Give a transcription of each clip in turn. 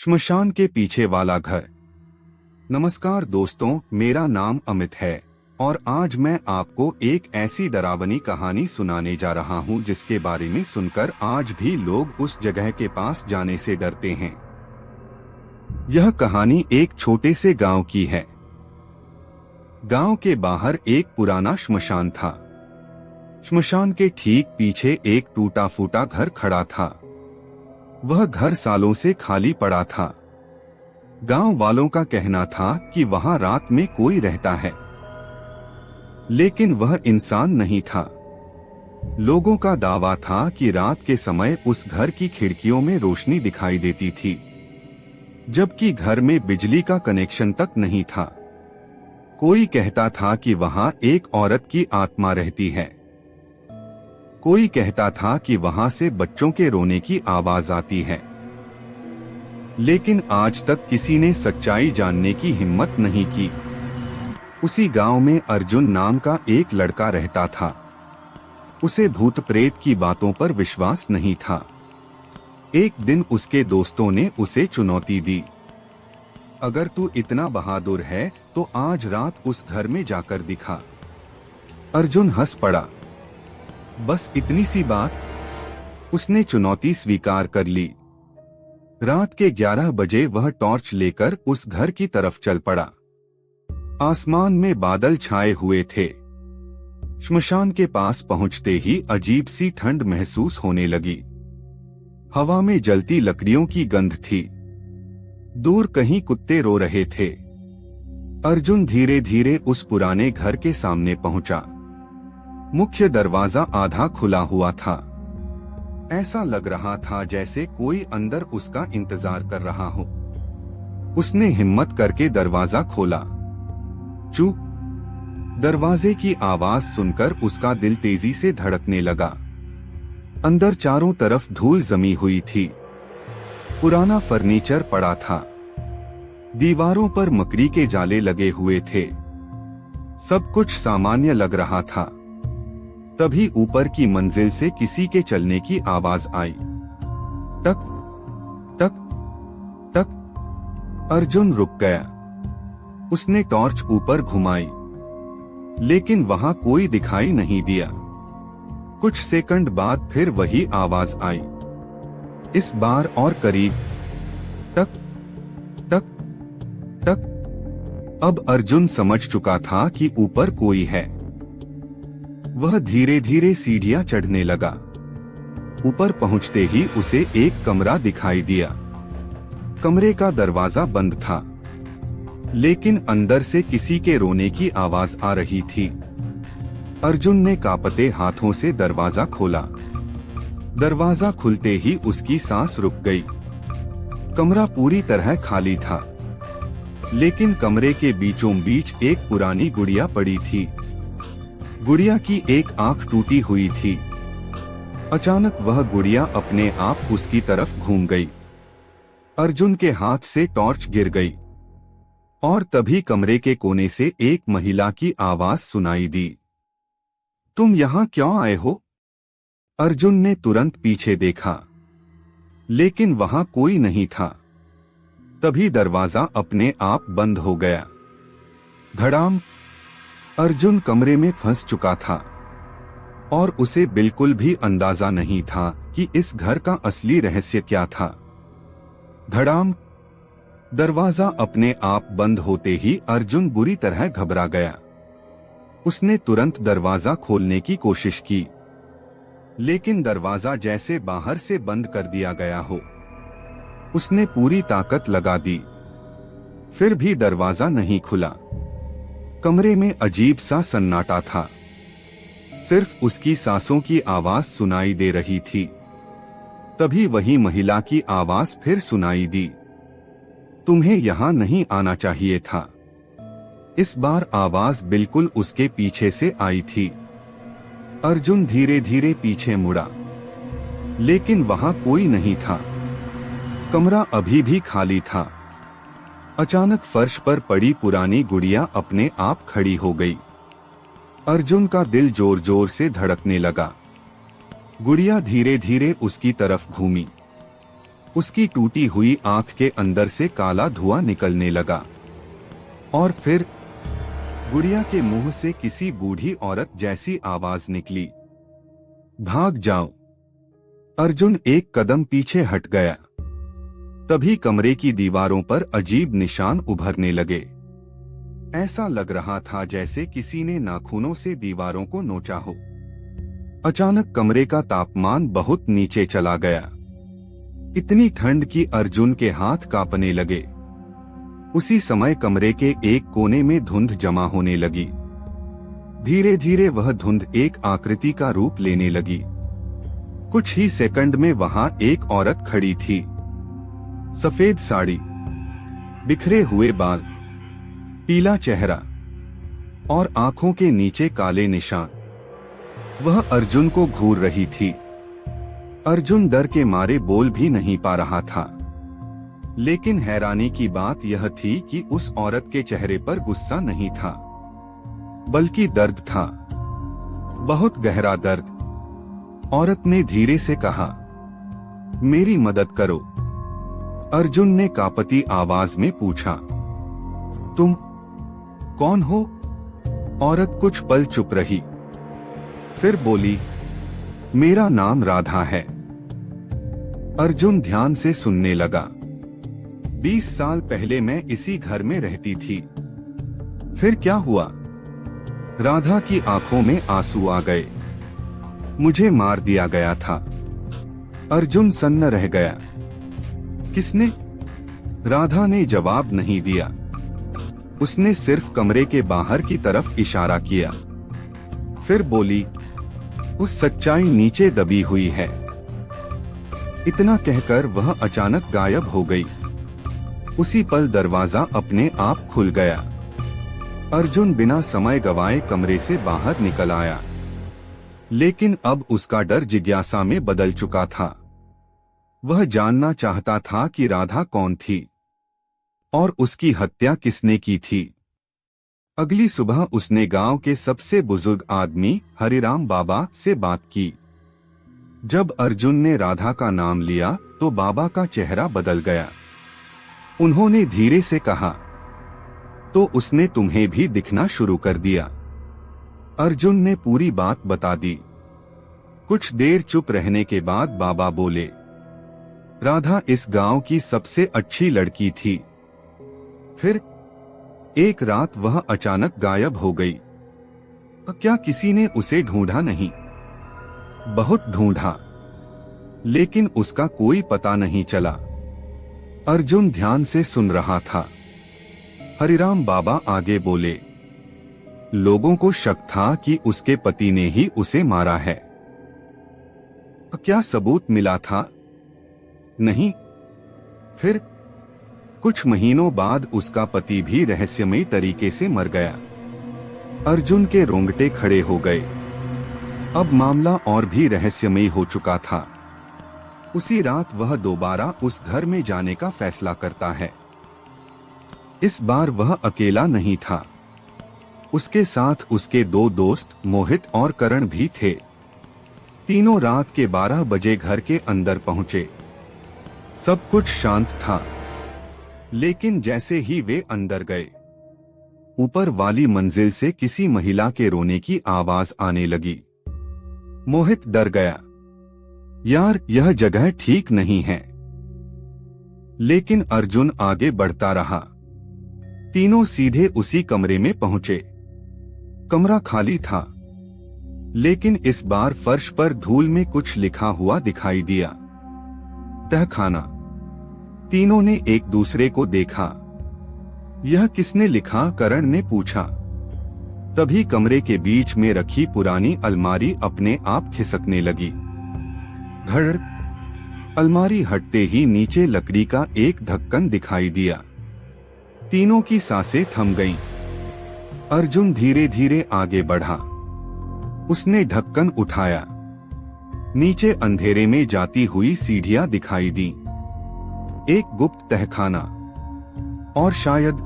श्मशान के पीछे वाला घर। नमस्कार दोस्तों, मेरा नाम अमित है और आज मैं आपको एक ऐसी डरावनी कहानी सुनाने जा रहा हूं जिसके बारे में सुनकर आज भी लोग उस जगह के पास जाने से डरते हैं। यह कहानी एक छोटे से गांव की है। गांव के बाहर एक पुराना श्मशान था। श्मशान के ठीक पीछे एक टूटा फूटा घर खड़ा था। वह घर सालों से खाली पड़ा था। गांव वालों का कहना था कि वहां रात में कोई रहता है, लेकिन वह इंसान नहीं था। लोगों का दावा था कि रात के समय उस घर की खिड़कियों में रोशनी दिखाई देती थी, जबकि घर में बिजली का कनेक्शन तक नहीं था। कोई कहता था कि वहां एक औरत की आत्मा रहती है। कोई कहता था कि वहां से बच्चों के रोने की आवाज आती है, लेकिन आज तक किसी ने सच्चाई जानने की हिम्मत नहीं की। उसी गांव में अर्जुन नाम का एक लड़का रहता था। उसे भूत प्रेत की बातों पर विश्वास नहीं था। एक दिन उसके दोस्तों ने उसे चुनौती दी, अगर तू इतना बहादुर है तो आज रात उस घर में जाकर दिखा। अर्जुन हंस पड़ा। बस इतनी सी बात। उसने चुनौती स्वीकार कर ली। रात के 11 बजे वह टॉर्च लेकर उस घर की तरफ चल पड़ा। आसमान में बादल छाए हुए थे। श्मशान के पास पहुंचते ही अजीब सी ठंड महसूस होने लगी। हवा में जलती लकड़ियों की गंध थी। दूर कहीं कुत्ते रो रहे थे। अर्जुन धीरे धीरे उस पुराने घर के सामने पहुंचा। मुख्य दरवाजा आधा खुला हुआ था। ऐसा लग रहा था जैसे कोई अंदर उसका इंतजार कर रहा हो। उसने हिम्मत करके दरवाजा खोला। चूक! दरवाजे की आवाज सुनकर उसका दिल तेजी से धड़कने लगा। अंदर चारों तरफ धूल जमी हुई थी। पुराना फर्नीचर पड़ा था। दीवारों पर मकड़ी के जाले लगे हुए थे। सब कुछ सामान्य लग रहा था। तभी ऊपर की मंजिल से किसी के चलने की आवाज आई। टक टक टक। अर्जुन रुक गया। उसने टॉर्च ऊपर घुमाई, लेकिन वहां कोई दिखाई नहीं दिया। कुछ सेकंड बाद फिर वही आवाज आई, इस बार और करीब। टक टक टक। अब अर्जुन समझ चुका था कि ऊपर कोई है। वह धीरे धीरे सीढ़ियां चढ़ने लगा। ऊपर पहुंचते ही उसे एक कमरा दिखाई दिया। कमरे का दरवाजा बंद था, लेकिन अंदर से किसी के रोने की आवाज आ रही थी। अर्जुन ने कांपते हाथों से दरवाजा खोला। दरवाजा खुलते ही उसकी सांस रुक गई। कमरा पूरी तरह खाली था, लेकिन कमरे के बीचों बीच एक पुरानी गुड़िया पड़ी थी। गुड़िया की एक आंख टूटी हुई थी। अचानक वह गुड़िया अपने आप उसकी तरफ घूम गई। अर्जुन के हाथ से टॉर्च गिर गई और तभी कमरे के कोने से एक महिला की आवाज सुनाई दी। तुम यहाँ क्यों आए हो? अर्जुन ने तुरंत पीछे देखा, लेकिन वहां कोई नहीं था। तभी दरवाजा अपने आप बंद हो गया। धड़ाम! अर्जुन कमरे में फंस चुका था और उसे बिल्कुल भी अंदाजा नहीं था कि इस घर का असली रहस्य क्या था। धड़ाम! दरवाजा अपने आप बंद होते ही अर्जुन बुरी तरह घबरा गया। उसने तुरंत दरवाजा खोलने की कोशिश की, लेकिन दरवाजा जैसे बाहर से बंद कर दिया गया हो। उसने पूरी ताकत लगा दी, फिर भी दरवाजा नहीं खुला। कमरे में अजीब सा सन्नाटा था। सिर्फ उसकी सांसों की आवाज सुनाई दे रही थी। तभी वही महिला की आवाज फिर सुनाई दी, तुम्हें यहाँ नहीं आना चाहिए था। इस बार आवाज बिल्कुल उसके पीछे से आई थी। अर्जुन धीरे धीरे पीछे मुड़ा, लेकिन वहां कोई नहीं था। कमरा अभी भी खाली था। अचानक फर्श पर पड़ी पुरानी गुड़िया अपने आप खड़ी हो गई। अर्जुन का दिल जोर जोर से धड़कने लगा। गुड़िया धीरे धीरे उसकी तरफ घूमी। उसकी टूटी हुई आंख के अंदर से काला धुआं निकलने लगा और फिर गुड़िया के मुंह से किसी बूढ़ी औरत जैसी आवाज निकली, भाग जाओ। अर्जुन एक कदम पीछे हट गया। तभी कमरे की दीवारों पर अजीब निशान उभरने लगे। ऐसा लग रहा था जैसे किसी ने नाखूनों से दीवारों को नोचा हो। अचानक कमरे का तापमान बहुत नीचे चला गया। इतनी ठंड कि अर्जुन के हाथ कांपने लगे। उसी समय कमरे के एक कोने में धुंध जमा होने लगी। धीरे धीरे वह धुंध एक आकृति का रूप लेने लगी। कुछ ही सेकंड में वहां एक औरत खड़ी थी। सफेद साड़ी, बिखरे हुए बाल, पीला चेहरा और आंखों के नीचे काले निशान। वह अर्जुन को घूर रही थी। अर्जुन डर के मारे बोल भी नहीं पा रहा था। लेकिन हैरानी की बात यह थी कि उस औरत के चेहरे पर गुस्सा नहीं था, बल्कि दर्द था, बहुत गहरा दर्द। औरत ने धीरे से कहा, मेरी मदद करो। अर्जुन ने कांपती आवाज में पूछा, तुम कौन हो? औरत कुछ पल चुप रही, फिर बोली, मेरा नाम राधा है। अर्जुन ध्यान से सुनने लगा। 20 साल पहले मैं इसी घर में रहती थी। फिर क्या हुआ? राधा की आंखों में आंसू आ गए। मुझे मार दिया गया था। अर्जुन सन्न रह गया। किसने? राधा ने जवाब नहीं दिया। उसने सिर्फ कमरे के बाहर की तरफ इशारा किया। फिर बोली, उस सच्चाई नीचे दबी हुई है। इतना कहकर वह अचानक गायब हो गई। उसी पल दरवाजा अपने आप खुल गया। अर्जुन बिना समय गवाए कमरे से बाहर निकल आया। लेकिन अब उसका डर जिज्ञासा में बदल चुका था। वह जानना चाहता था कि राधा कौन थी और उसकी हत्या किसने की थी। अगली सुबह उसने गांव के सबसे बुजुर्ग आदमी हरिराम बाबा से बात की। जब अर्जुन ने राधा का नाम लिया तो बाबा का चेहरा बदल गया। उन्होंने धीरे से कहा, तो उसने तुम्हें भी दिखना शुरू कर दिया। अर्जुन ने पूरी बात बता दी। कुछ देर चुप रहने के बाद बाबा बोले, राधा इस गांव की सबसे अच्छी लड़की थी। फिर एक रात वह अचानक गायब हो गई। क्या किसी ने उसे ढूंढा नहीं? बहुत ढूंढा, लेकिन उसका कोई पता नहीं चला। अर्जुन ध्यान से सुन रहा था। हरिराम बाबा आगे बोले, लोगों को शक था कि उसके पति ने ही उसे मारा है। क्या सबूत मिला था? नहीं। फिर कुछ महीनों बाद उसका पति भी रहस्यमयी तरीके से मर गया। अर्जुन के रोंगटे खड़े हो गए। अब मामला और भी रहस्यमयी हो चुका था। उसी रात वह दोबारा उस घर में जाने का फैसला करता है। इस बार वह अकेला नहीं था। उसके साथ उसके 2 दोस्त मोहित और करण भी थे। तीनों रात के 12 बजे घर के अंदर पहुंचे। सब कुछ शांत था। लेकिन जैसे ही वे अंदर गए, ऊपर वाली मंजिल से किसी महिला के रोने की आवाज आने लगी। मोहित डर गया। यार, यह जगह ठीक नहीं है। लेकिन अर्जुन आगे बढ़ता रहा। तीनों सीधे उसी कमरे में पहुंचे। कमरा खाली था, लेकिन इस बार फर्श पर धूल में कुछ लिखा हुआ दिखाई दिया। तहखाना। तीनों ने एक दूसरे को देखा। यह किसने लिखा? करण ने पूछा। तभी कमरे के बीच में रखी पुरानी अलमारी अपने आप खिसकने लगी। घड़। अलमारी हटते ही नीचे लकड़ी का एक ढक्कन दिखाई दिया। तीनों की सांसें थम गईं। अर्जुन धीरे धीरे आगे बढ़ा। उसने ढक्कन उठाया। नीचे अंधेरे में जाती हुई सीढ़ियां दिखाई दी। एक गुप्त तहखाना। और शायद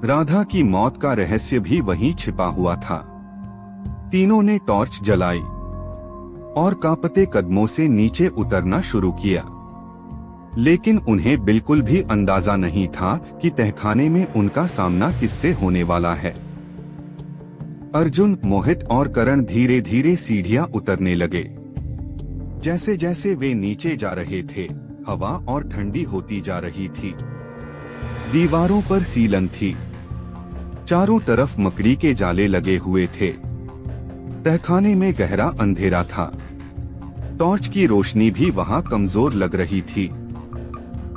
राधा की मौत का रहस्य भी वहीं छिपा हुआ था। तीनों ने टॉर्च जलाई और कांपते कदमों से नीचे उतरना शुरू किया। लेकिन उन्हें बिल्कुल भी अंदाजा नहीं था कि तहखाने में उनका सामना किससे होने वाला है। अर्जुन, मोहित और करण धीरे धीरे सीढ़ियां उतरने लगे। जैसे जैसे वे नीचे जा रहे थे, हवा और ठंडी होती जा रही थी। दीवारों पर सीलन थी, चारों तरफ मकड़ी के जाले लगे हुए थे। तहखाने में गहरा अंधेरा था, टॉर्च की रोशनी भी वहां कमजोर लग रही थी।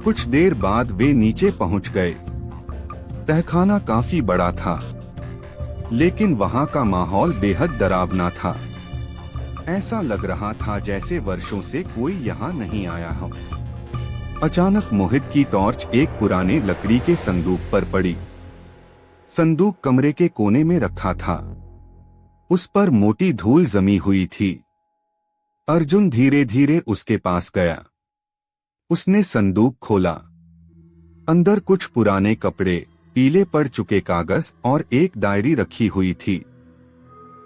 कुछ देर बाद वे नीचे पहुंच गए। तहखाना काफी बड़ा था, लेकिन वहां का माहौल बेहद डरावना था। ऐसा लग रहा था जैसे वर्षों से कोई यहाँ नहीं आया हो। अचानक मोहित की टॉर्च एक पुराने लकड़ी के संदूक पर पड़ी। संदूक कमरे के कोने में रखा था, उस पर मोटी धूल जमी हुई थी। अर्जुन धीरे धीरे उसके पास गया। उसने संदूक खोला। अंदर कुछ पुराने कपड़े, पीले पड़ चुके कागज और एक डायरी रखी हुई थी।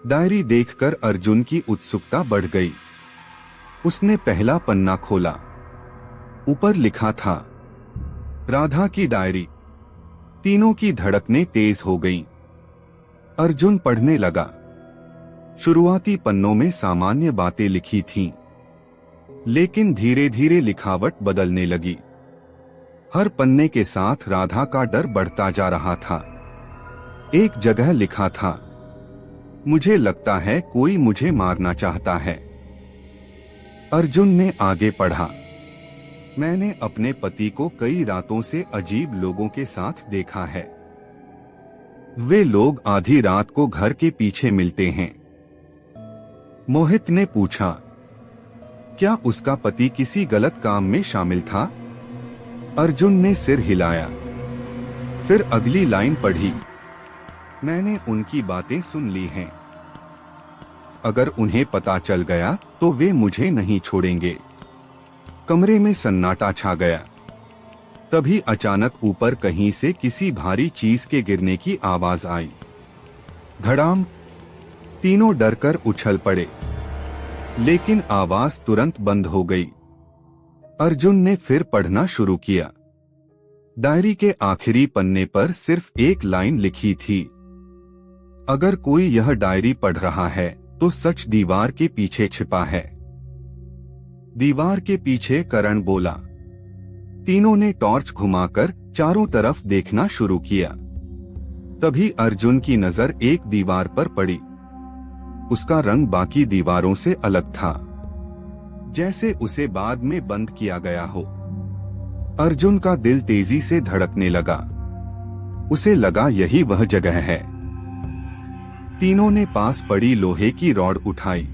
डायरी देखकर अर्जुन की उत्सुकता बढ़ गई। उसने पहला पन्ना खोला। ऊपर लिखा था, राधा की डायरी। तीनों की धड़कनें तेज हो गईं। अर्जुन पढ़ने लगा। शुरुआती पन्नों में सामान्य बातें लिखी थीं, लेकिन धीरे धीरे लिखावट बदलने लगी। हर पन्ने के साथ राधा का डर बढ़ता जा रहा था। एक जगह लिखा था, मुझे लगता है कोई मुझे मारना चाहता है। अर्जुन ने आगे पढ़ा, मैंने अपने पति को कई रातों से अजीब लोगों के साथ देखा है। वे लोग आधी रात को घर के पीछे मिलते हैं। मोहित ने पूछा, क्या उसका पति किसी गलत काम में शामिल था? अर्जुन ने सिर हिलाया। फिर अगली लाइन पढ़ी, मैंने उनकी बातें सुन ली हैं। अगर उन्हें पता चल गया तो वे मुझे नहीं छोड़ेंगे। कमरे में सन्नाटा छा गया। तभी अचानक ऊपर कहीं से किसी भारी चीज के गिरने की आवाज आई। धड़ाम! तीनों डरकर उछल पड़े, लेकिन आवाज तुरंत बंद हो गई। अर्जुन ने फिर पढ़ना शुरू किया। डायरी के आखिरी पन्ने पर सिर्फ एक लाइन लिखी थी, अगर कोई यह डायरी पढ़ रहा है तो सच दीवार के पीछे छिपा है। दीवार के पीछे, करण बोला। तीनों ने टॉर्च घुमाकर चारों तरफ देखना शुरू किया। तभी अर्जुन की नजर एक दीवार पर पड़ी। उसका रंग बाकी दीवारों से अलग था, जैसे उसे बाद में बंद किया गया हो। अर्जुन का दिल तेजी से धड़कने लगा। उसे लगा यही वह जगह है। तीनों ने पास पड़ी लोहे की रॉड उठाई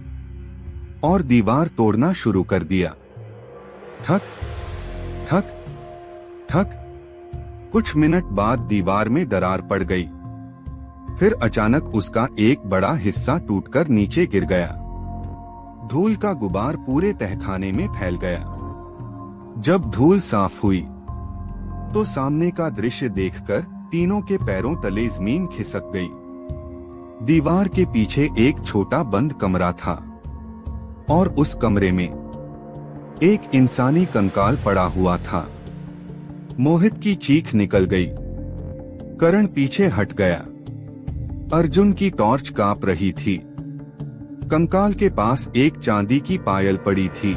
और दीवार तोड़ना शुरू कर दिया। ठक ठक ठक। कुछ मिनट बाद दीवार में दरार पड़ गई। फिर अचानक उसका एक बड़ा हिस्सा टूटकर नीचे गिर गया। धूल का गुबार पूरे तहखाने में फैल गया। जब धूल साफ हुई तो सामने का दृश्य देखकर तीनों के पैरों तले जमीन खिसक गई। दीवार के पीछे एक छोटा बंद कमरा था और उस कमरे में एक इंसानी कंकाल पड़ा हुआ था। मोहित की चीख निकल गई। करण पीछे हट गया। अर्जुन की टॉर्च कांप रही थी। कंकाल के पास एक चांदी की पायल पड़ी थी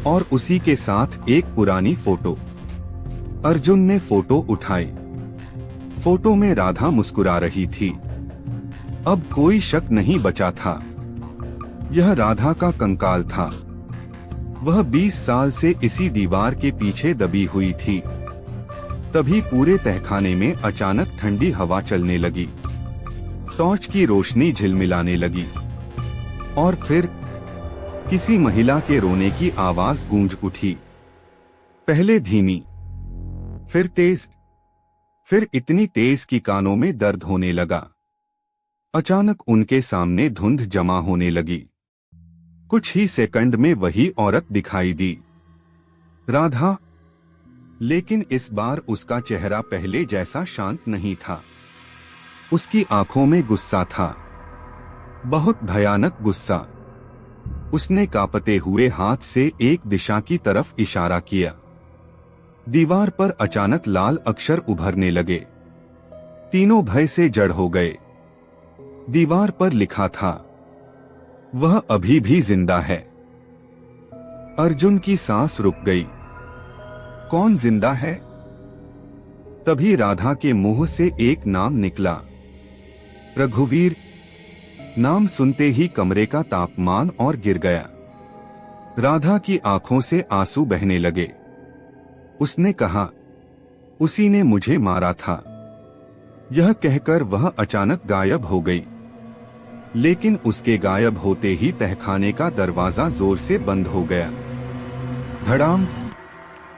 और उसी के साथ एक पुरानी फोटो। अर्जुन ने फोटो उठाई। फोटो में राधा मुस्कुरा रही थी। अब कोई शक नहीं बचा था, यह राधा का कंकाल था। वह 20 साल से इसी दीवार के पीछे दबी हुई थी। तभी पूरे तहखाने में अचानक ठंडी हवा चलने लगी। टॉर्च की रोशनी झिलमिलाने लगी और फिर किसी महिला के रोने की आवाज गूंज उठी। पहले धीमी, फिर तेज, फिर इतनी तेज कि कानों में दर्द होने लगा। अचानक उनके सामने धुंध जमा होने लगी। कुछ ही सेकंड में वही औरत दिखाई दी, राधा। लेकिन इस बार उसका चेहरा पहले जैसा शांत नहीं था। उसकी आंखों में गुस्सा था, बहुत भयानक गुस्सा। उसने कांपते हुए हाथ से एक दिशा की तरफ इशारा किया। दीवार पर अचानक लाल अक्षर उभरने लगे। तीनों भय से जड़ हो गए। दीवार पर लिखा था, वह अभी भी जिंदा है। अर्जुन की सांस रुक गई। कौन जिंदा है? तभी राधा के मुंह से एक नाम निकला, रघुवीर। नाम सुनते ही कमरे का तापमान और गिर गया। राधा की आंखों से आंसू बहने लगे। उसने कहा, उसी ने मुझे मारा था। यह कहकर वह अचानक गायब हो गई। लेकिन उसके गायब होते ही तहखाने का दरवाजा जोर से बंद हो गया। धड़ाम।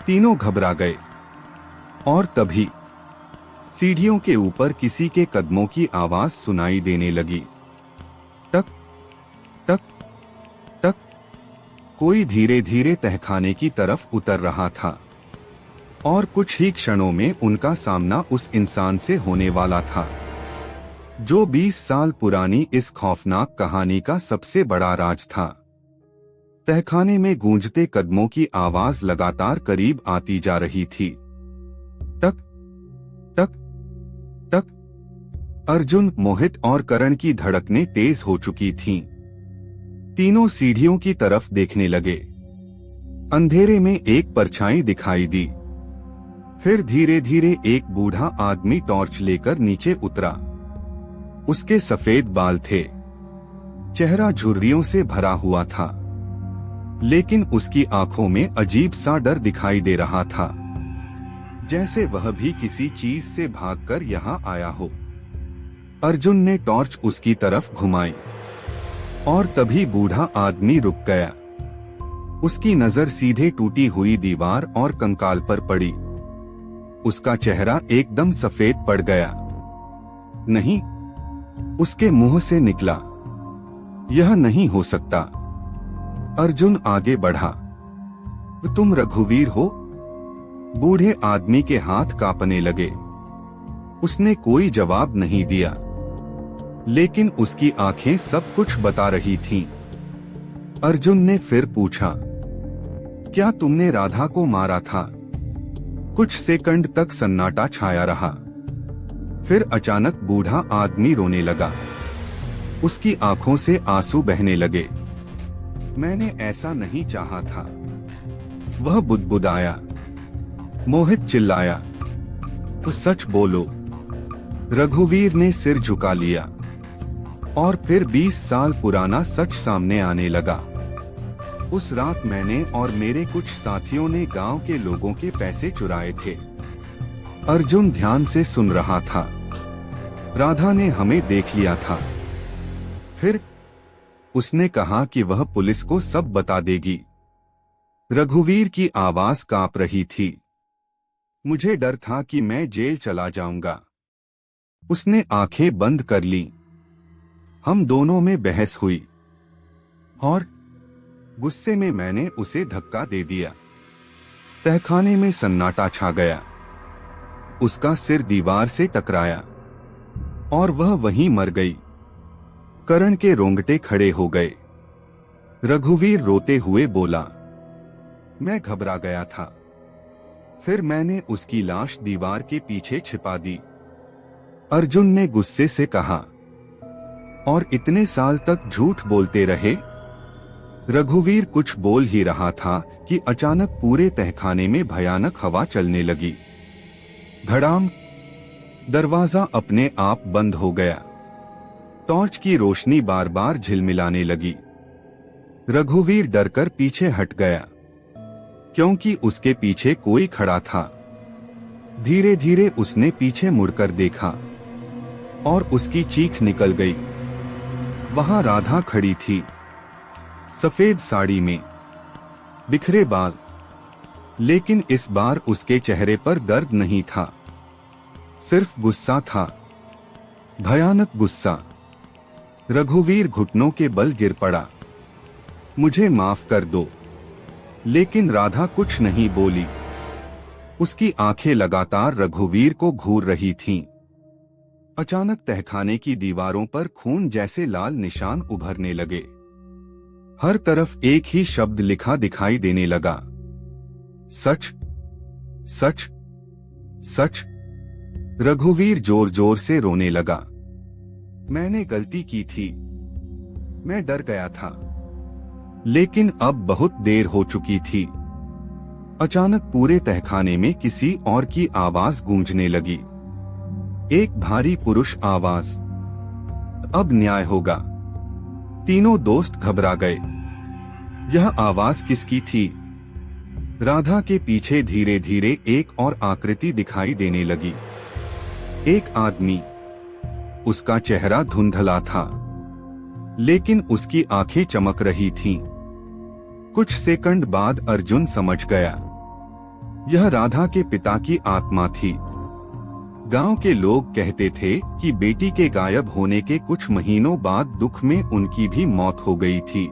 तीनों घबरा गए। और तभी सीढ़ियों के ऊपर किसी के कदमों की आवाज सुनाई देने लगी। टक टक टक। कोई धीरे धीरे तहखाने की तरफ उतर रहा था और कुछ ही क्षणों में उनका सामना उस इंसान से होने वाला था जो 20 साल पुरानी इस खौफनाक कहानी का सबसे बड़ा राज था। तहखाने में गूंजते कदमों की आवाज लगातार करीब आती जा रही थी। टक टक टक। अर्जुन, मोहित और करण की धड़कनें तेज हो चुकी थीं। तीनों सीढ़ियों की तरफ देखने लगे। अंधेरे में एक परछाई दिखाई दी। फिर धीरे धीरे एक बूढ़ा आदमी टॉर्च लेकर नीचे उतरा। उसके सफेद बाल थे। चेहरा झुर्रियों से भरा हुआ था, लेकिन उसकी आंखों में अजीब सा डर दिखाई दे रहा था, जैसे वह भी किसी चीज से भागकर यहाँ आया हो। अर्जुन ने टॉर्च उसकी तरफ घुमाई और तभी बूढ़ा आदमी रुक गया। उसकी नजर सीधे टूटी हुई दीवार और कंकाल पर पड़ी। उसका चेहरा एकदम सफेद पड़ गया। नहीं, उसके मुंह से निकला, यह नहीं हो सकता। अर्जुन आगे बढ़ा। तुम रघुवीर हो? बूढ़े आदमी के हाथ कांपने लगे। उसने कोई जवाब नहीं दिया, लेकिन उसकी आंखें सब कुछ बता रही थीं। अर्जुन ने फिर पूछा, क्या तुमने राधा को मारा था? कुछ सेकंड तक सन्नाटा छाया रहा। फिर अचानक बूढ़ा आदमी रोने लगा। उसकी आंखों से आंसू बहने लगे। मैंने ऐसा नहीं चाहा था, वह बुदबुदाया। मोहित चिल्लाया, तो सच बोलो। रघुवीर ने सिर झुका लिया और फिर 20 साल पुराना सच सामने आने लगा। उस रात मैंने और मेरे कुछ साथियों ने गांव के लोगों के पैसे चुराए थे। अर्जुन ध्यान से सुन रहा था। राधा ने हमें देख लिया था। फिर उसने कहा कि वह पुलिस को सब बता देगी। रघुवीर की आवाज कांप रही थी। मुझे डर था कि मैं जेल चला जाऊंगा। उसने आंखें बंद कर लीं। हम दोनों में बहस हुई और गुस्से में मैंने उसे धक्का दे दिया। तहखाने में सन्नाटा छा गया। उसका सिर दीवार से टकराया और वह वहीं मर गई। करण के रोंगटे खड़े हो गए। रघुवीर रोते हुए बोला, मैं घबरा गया था। फिर मैंने उसकी लाश दीवार के पीछे छिपा दी। अर्जुन ने गुस्से से कहा, और इतने साल तक झूठ बोलते रहे? रघुवीर कुछ बोल ही रहा था कि अचानक पूरे तहखाने में भयानक हवा चलने लगी। धड़ाम। दरवाजा अपने आप बंद हो गया। टॉर्च की रोशनी बार बार झिलमिलाने लगी। रघुवीर डरकर पीछे हट गया, क्योंकि उसके पीछे कोई खड़ा था। धीरे धीरे उसने पीछे मुड़कर देखा और उसकी चीख निकल गई। वहां राधा खड़ी थी, सफेद साड़ी में, बिखरे बाल, लेकिन इस बार उसके चेहरे पर दर्द नहीं था, सिर्फ गुस्सा था, भयानक गुस्सा। रघुवीर घुटनों के बल गिर पड़ा। मुझे माफ कर दो। लेकिन राधा कुछ नहीं बोली। उसकी आंखें लगातार रघुवीर को घूर रही थीं। अचानक तहखाने की दीवारों पर खून जैसे लाल निशान उभरने लगे। हर तरफ एक ही शब्द लिखा दिखाई देने लगा, सच, सच सच। रघुवीर जोर जोर से रोने लगा। मैंने गलती की थी, मैं डर गया था, लेकिन अब बहुत देर हो चुकी थी। अचानक पूरे तहखाने में किसी और की आवाज गूंजने लगी, एक भारी पुरुष आवाज, अब न्याय होगा। तीनों दोस्त घबरा गए। यह आवाज किसकी थी? राधा के पीछे धीरे धीरे एक और आकृति दिखाई देने लगी, एक आदमी। उसका चेहरा धुंधला था, लेकिन उसकी आंखें चमक रही थीं। कुछ सेकंड बाद अर्जुन समझ गया, यह राधा के पिता की आत्मा थी। गांव के लोग कहते थे कि बेटी के गायब होने के कुछ महीनों बाद दुख में उनकी भी मौत हो गई थी।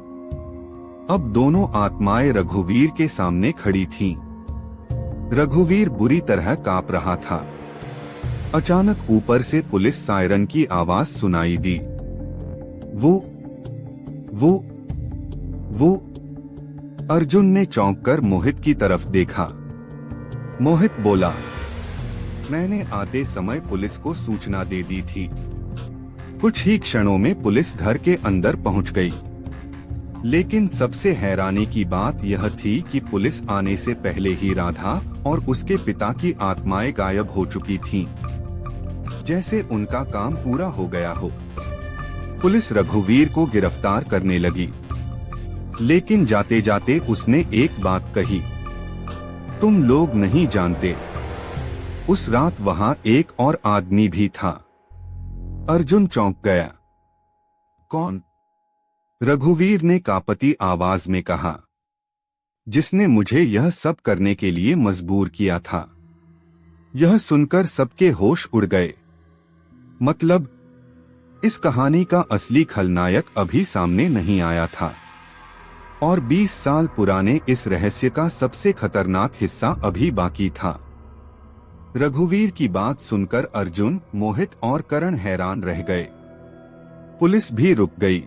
अब दोनों आत्माएं रघुवीर के सामने खड़ी थीं। रघुवीर बुरी तरह कांप रहा था। अचानक ऊपर से पुलिस सायरन की आवाज सुनाई दी। वो अर्जुन ने चौंक कर मोहित की तरफ देखा। मोहित बोला, मैंने आते समय पुलिस को सूचना दे दी थी। कुछ ही क्षणों में पुलिस घर के अंदर पहुंच गई। लेकिन सबसे हैरानी की बात यह थी कि पुलिस आने से पहले ही राधा और उसके पिता की आत्माएं गायब हो चुकी थीं, जैसे उनका काम पूरा हो गया हो। पुलिस रघुवीर को गिरफ्तार करने लगी, लेकिन जाते जाते उसने एक बात कही, तुम लोग नहीं जानते, उस रात वहां एक और आदमी भी था। अर्जुन चौंक गया। कौन? रघुवीर ने कांपती आवाज में कहा, जिसने मुझे यह सब करने के लिए मजबूर किया था। यह सुनकर सबके होश उड़ गए। मतलब इस कहानी का असली खलनायक अभी सामने नहीं आया था, और 20 साल पुराने इस रहस्य का सबसे खतरनाक हिस्सा अभी बाकी था। रघुवीर की बात सुनकर अर्जुन, मोहित और करण हैरान रह गए। पुलिस भी रुक गई।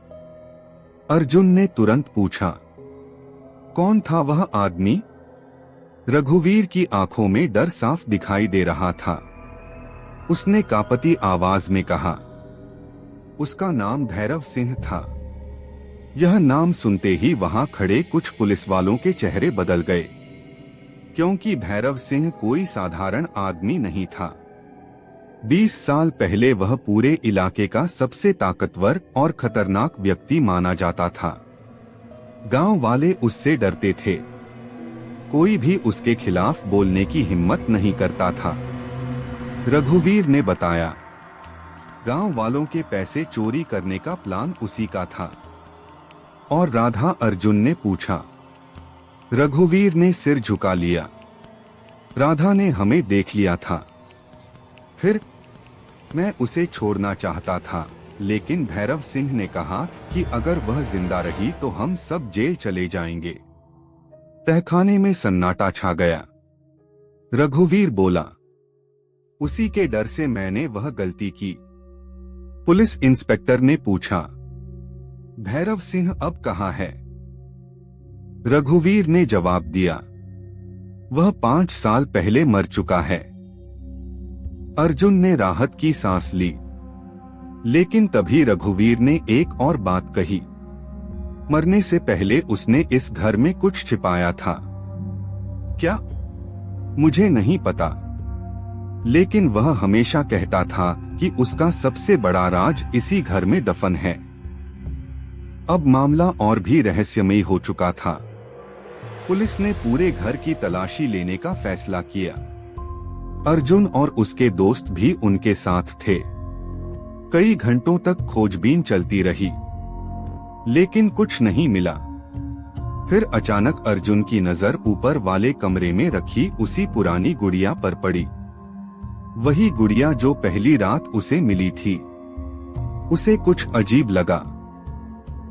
अर्जुन ने तुरंत पूछा, कौन था वह आदमी? रघुवीर की आंखों में डर साफ दिखाई दे रहा था। उसने कांपती आवाज में कहा, उसका नाम भैरव सिंह था। यह नाम सुनते ही वहां खड़े कुछ पुलिस वालों के चेहरे बदल गए, क्योंकि भैरव सिंह कोई साधारण आदमी नहीं था। 20 साल पहले वह पूरे इलाके का सबसे ताकतवर और खतरनाक व्यक्ति माना जाता था। गांव वाले उससे डरते थे। कोई भी उसके खिलाफ बोलने की हिम्मत नहीं करता था। रघुवीर ने बताया, गांव वालों के पैसे चोरी करने का प्लान उसी का था। और राधा? अर्जुन ने पूछा। रघुवीर ने सिर झुका लिया। राधा ने हमें देख लिया था। फिर मैं उसे छोड़ना चाहता था, लेकिन भैरव सिंह ने कहा कि अगर वह जिंदा रही तो हम सब जेल चले जाएंगे। तहखाने में सन्नाटा छा गया। रघुवीर बोला, उसी के डर से मैंने वह गलती की। पुलिस इंस्पेक्टर ने पूछा, भैरव सिंह अब कहाँ है? रघुवीर ने जवाब दिया, वह 5 साल पहले मर चुका है। अर्जुन ने राहत की सांस ली, लेकिन तभी रघुवीर ने एक और बात कही, मरने से पहले उसने इस घर में कुछ छिपाया था। क्या? मुझे नहीं पता, लेकिन वह हमेशा कहता था कि उसका सबसे बड़ा राज इसी घर में दफन है। अब मामला और भी रहस्यमयी हो चुका था। पुलिस ने पूरे घर की तलाशी लेने का फैसला किया। अर्जुन और उसके दोस्त भी उनके साथ थे। कई घंटों तक खोजबीन चलती रही, लेकिन कुछ नहीं मिला। फिर अचानक अर्जुन की नजर ऊपर वाले कमरे में रखी उसी पुरानी गुड़िया पर पड़ी। वही गुड़िया जो पहली रात उसे मिली थी। उसे कुछ अजीब लगा।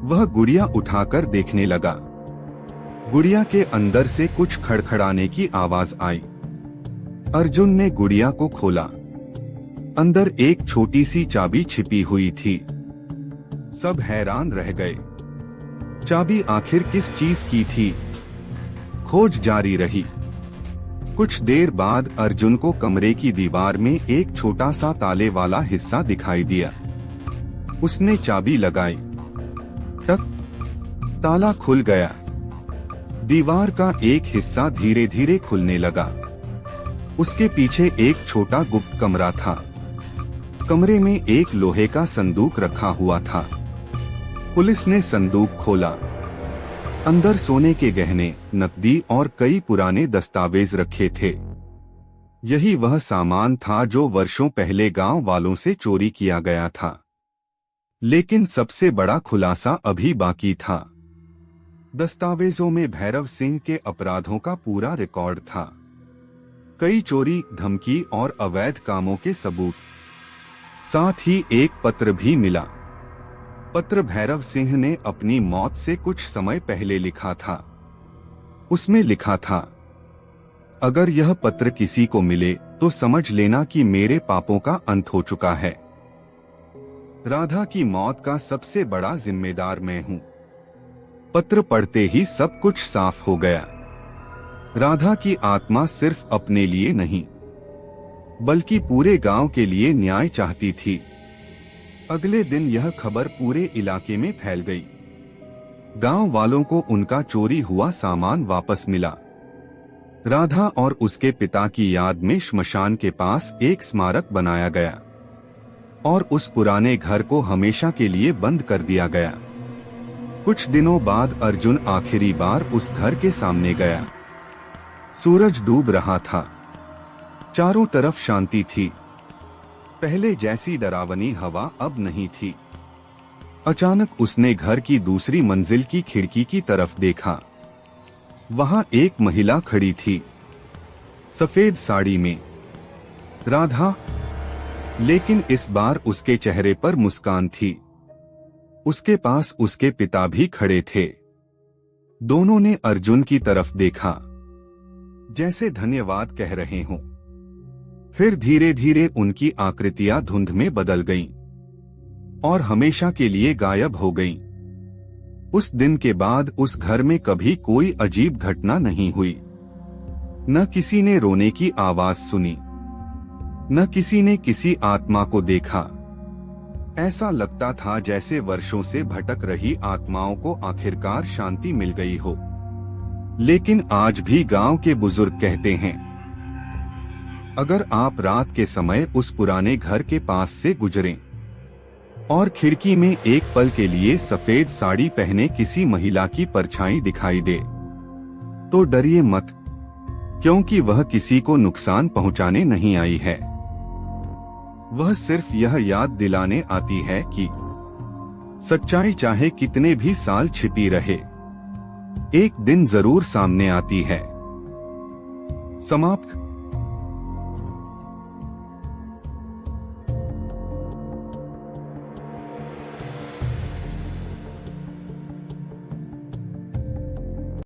वह गुड़िया उठाकर देखने लगा। गुड़िया के अंदर से कुछ खड़खड़ाने की आवाज आई। अर्जुन ने गुड़िया को खोला। अंदर एक छोटी सी चाबी छिपी हुई थी। सब हैरान रह गए। चाबी आखिर किस चीज की थी? खोज जारी रही। कुछ देर बाद अर्जुन को कमरे की दीवार में एक छोटा सा ताले वाला हिस्सा दिखाई दिया। उसने चाबी लगाई, टक, ताला खुल गया। दीवार का एक हिस्सा धीरे धीरे खुलने लगा। उसके पीछे एक छोटा गुप्त कमरा था। कमरे में एक लोहे का संदूक रखा हुआ था। पुलिस ने संदूक खोला। अंदर सोने के गहने, नकदी और कई पुराने दस्तावेज रखे थे। यही वह सामान था जो वर्षों पहले गांव वालों से चोरी किया गया था। लेकिन सबसे बड़ा खुलासा अभी बाकी था। दस्तावेजों में भैरव सिंह के अपराधों का पूरा रिकॉर्ड था। कई चोरी, धमकी और अवैध कामों के सबूत। साथ ही एक पत्र भी मिला। पत्र भैरव सिंह ने अपनी मौत से कुछ समय पहले लिखा था। उसमें लिखा था, अगर यह पत्र किसी को मिले तो समझ लेना कि मेरे पापों का अंत हो चुका है। राधा की मौत का सबसे बड़ा जिम्मेदार मैं हूं। पत्र पढ़ते ही सब कुछ साफ हो गया। राधा की आत्मा सिर्फ अपने लिए नहीं, बल्कि पूरे गांव के लिए न्याय चाहती थी। अगले दिन यह खबर पूरे इलाके में फैल गई। गांव वालों को उनका चोरी हुआ सामान वापस मिला। राधा और उसके पिता की याद में श्मशान के पास एक स्मारक बनाया गया और उस पुराने घर को हमेशा के लिए बंद कर दिया गया। कुछ दिनों बाद अर्जुन आखिरी बार उस घर के सामने गया। सूरज डूब रहा था। चारों तरफ शांति थी। पहले जैसी डरावनी हवा अब नहीं थी। अचानक उसने घर की दूसरी मंजिल की खिड़की की तरफ देखा। वहां एक महिला खड़ी थी, सफेद साड़ी में। राधा। लेकिन इस बार उसके चेहरे पर मुस्कान थी। उसके पास उसके पिता भी खड़े थे। दोनों ने अर्जुन की तरफ देखा, जैसे धन्यवाद कह रहे हों। फिर धीरे धीरे उनकी आकृतियां धुंध में बदल गईं और हमेशा के लिए गायब हो गईं। उस दिन के बाद उस घर में कभी कोई अजीब घटना नहीं हुई। न किसी ने रोने की आवाज सुनी, न किसी ने किसी आत्मा को देखा। ऐसा लगता था जैसे वर्षों से भटक रही आत्माओं को आखिरकार शांति मिल गई हो। लेकिन आज भी गांव के बुजुर्ग कहते हैं, अगर आप रात के समय उस पुराने घर के पास से गुजरें और खिड़की में एक पल के लिए सफेद साड़ी पहने किसी महिला की परछाई दिखाई दे, तो डरिए मत, क्योंकि वह किसी को नुकसान पहुंचाने नहीं आई है। वह सिर्फ यह याद दिलाने आती है कि सच्चाई चाहे कितने भी साल छिपी रहे, एक दिन जरूर सामने आती है। समाप्त।